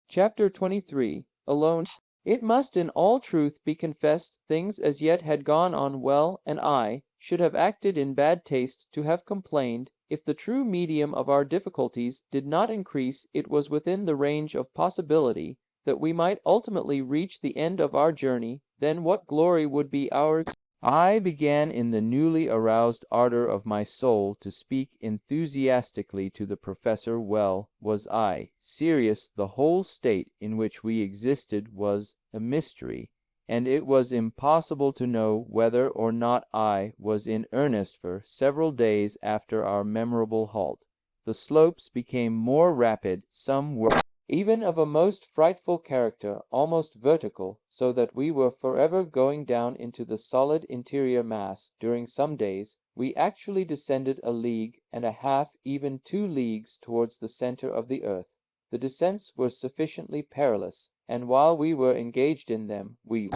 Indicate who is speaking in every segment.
Speaker 1: Chapter 23. Alone. It must in all truth be confessed things as yet had gone on well, and I should have acted in bad taste to have complained, if the true medium of our difficulties did not increase. It was within the range of possibility that we might ultimately reach the end of our journey, then what glory would be ours! I began in the newly aroused ardor of my soul to speak enthusiastically to the professor. Well, was I serious? The whole state in which we existed was a mystery, and it was impossible to know whether or not I was in earnest. For several days after our memorable halt, the slopes became more rapid, some were even of a most frightful character, almost vertical, so that we were forever going down into the solid interior mass. During some days we actually descended a league and a half, even 2 leagues, towards the center of the earth. The descents were sufficiently perilous, and while we were engaged in them, we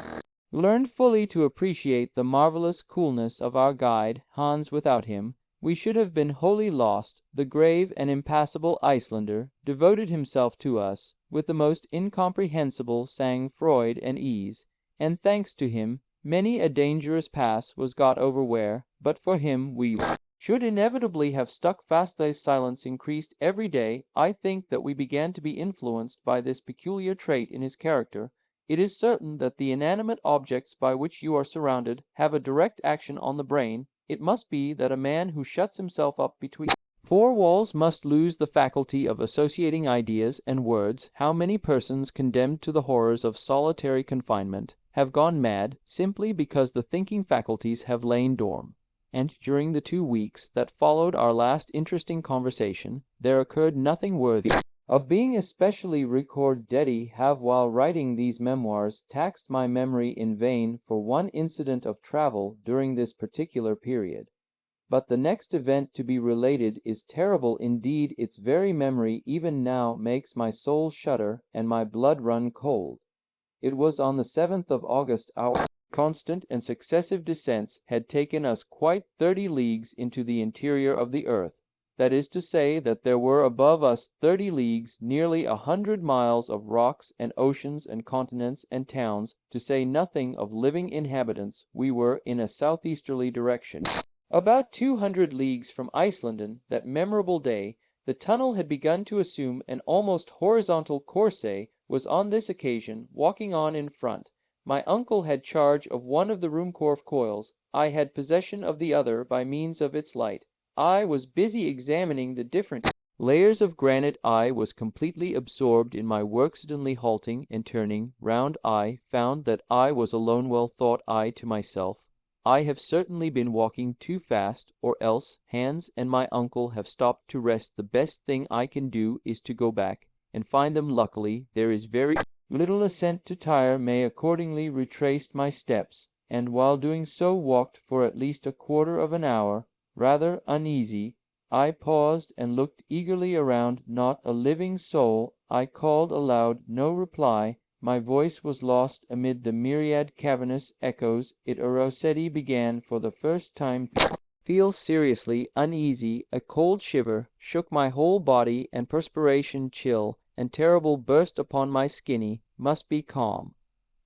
Speaker 1: learned fully to appreciate the marvelous coolness of our guide, Hans. Without him we should have been wholly lost. The grave and impassible Icelander devoted himself to us with the most incomprehensible sang-froid and ease, and thanks to him many a dangerous pass was got over where, but for him, we should inevitably have stuck fast. The silence increased every day. I think that we began to be influenced by this peculiar trait in his character. It is certain that the inanimate objects by which you are surrounded have a direct action on the brain. It must be that a man who shuts himself up between 4 walls must lose the faculty of associating ideas and words. How many persons, condemned to the horrors of solitary confinement, have gone mad, simply because the thinking faculties have lain dormant. And during the 2 weeks that followed our last interesting conversation, there occurred nothing worthy of being especially recorded. Dedi have, while writing these memoirs, taxed my memory in vain for one incident of travel during this particular period. But the next event to be related is terrible indeed. Its very memory even now makes my soul shudder and my blood run cold. It was on the 7th of August. Our constant and successive descents had taken us quite 30 leagues into the interior of the earth. That is to say that there were above us 30 leagues, nearly 100 miles of rocks and oceans and continents and towns, to say nothing of living inhabitants. We were in a southeasterly direction, about 200 leagues from Iceland. That memorable day the tunnel had begun to assume an almost horizontal course. Was on this occasion walking on in front. My uncle had charge of one of the Ruhmkorff coils. I had possession of the other by means of its light. I was busy examining the different layers of granite. I was completely absorbed in my work. Suddenly halting and turning round, I found that I was alone. Well, thought I to myself, I have certainly been walking too fast, or else Hans and my uncle have stopped to rest. The best thing I can do is to go back and find them. Luckily there is very little ascent to tire me. Accordingly retraced my steps, and while doing so walked for at least a quarter of an hour. Rather uneasy, I paused and looked eagerly around. Not a living soul. I called aloud. No reply. My voice was lost amid the myriad cavernous echoes. Rossetti began for the first time to feel seriously uneasy. A cold shiver shook my whole body, and perspiration, chill and terrible, burst upon my skinny. Must be calm,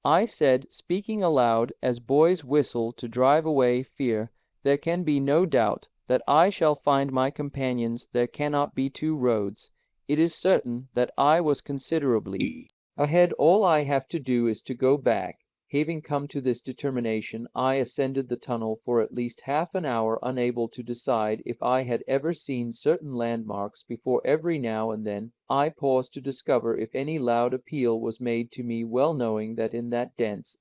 Speaker 1: I said, speaking aloud, as boys whistle to drive away fear. There can be no doubt that I shall find my companions. There cannot be 2 roads. It is certain that I was considerably ahead. All I have to do is to go back. Having come to this determination, I ascended the tunnel for at least half an hour, unable to decide if I had ever seen certain landmarks before. Every now and then I paused to discover if any loud appeal was made to me, well knowing that in that dense,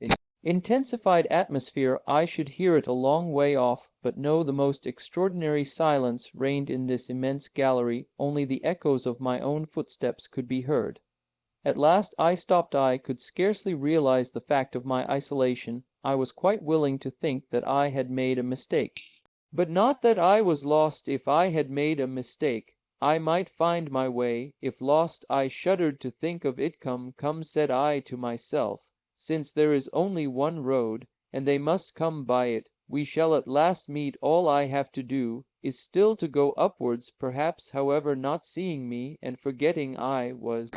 Speaker 1: intensified atmosphere I should hear it a long way off. But no, the most extraordinary silence reigned in this immense gallery. Only the echoes of my own footsteps could be heard. At last I stopped. I could scarcely realize the fact of my isolation. I was quite willing to think that I had made a mistake, but not that I was lost. If I had made a mistake, I might find my way. If lost, I shuddered to think of it. Come, said I to myself, since there is only one road, and they must come by it, we shall at last meet. All I have to do is still to go upwards. Perhaps, however, not seeing me, and forgetting I was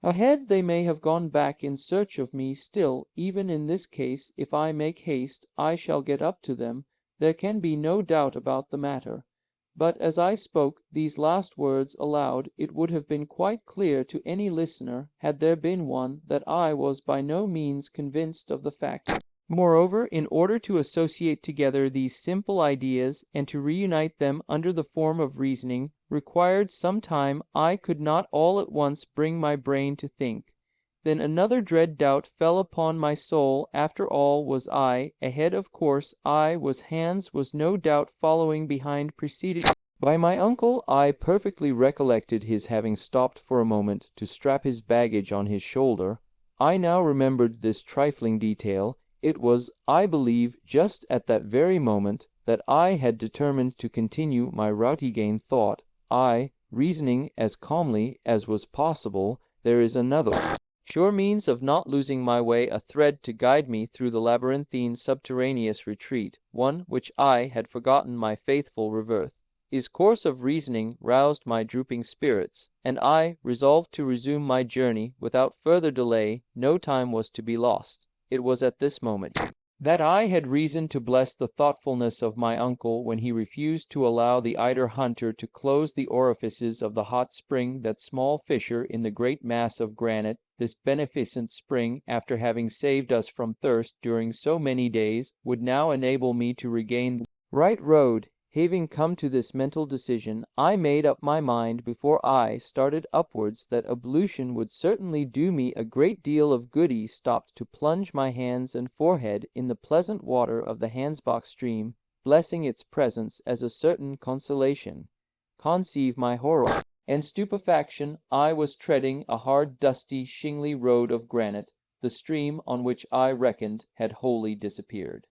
Speaker 1: Ahead they may have gone back in search of me still, even in this case, if I make haste, I shall get up to them, there can be no doubt about the matter. But as I spoke these last words aloud, it would have been quite clear to any listener, had there been one, that I was by no means convinced of the fact. Moreover, in order to associate together these simple ideas, and to reunite them under the form of reasoning, required some time. I could not all at once bring my brain to think. Then another dread doubt fell upon my soul. After all, was I ahead? Of course I was. Hans was no doubt following behind, preceded by my uncle. I perfectly recollected his having stopped for a moment to strap his baggage on his shoulder. I now remembered this trifling detail. It was, I believe, just at that very moment that I had determined to continue my routinegain thought. I, reasoning as calmly as was possible, there is another sure means of not losing my way, a thread to guide me through the labyrinthine subterraneous retreat, one which I had forgotten, my faithful reverse. His course of reasoning roused my drooping spirits, and I resolved to resume my journey without further delay. No time was to be lost. It was at this moment that I had reason to bless the thoughtfulness of my uncle when he refused to allow the eider hunter to close the orifices of the hot spring, that small fissure in the great mass of granite. This beneficent spring, after having saved us from thirst during so many days, would now enable me to regain the right road. Having come to this mental decision, I made up my mind before I started upwards that ablution would certainly do me a great deal of good. I stopped to plunge my hands and forehead in the pleasant water of the Hansbach stream, blessing its presence as a certain consolation. Conceive my horror and stupefaction. I was treading a hard, dusty, shingly road of granite. The stream on which I reckoned had wholly disappeared.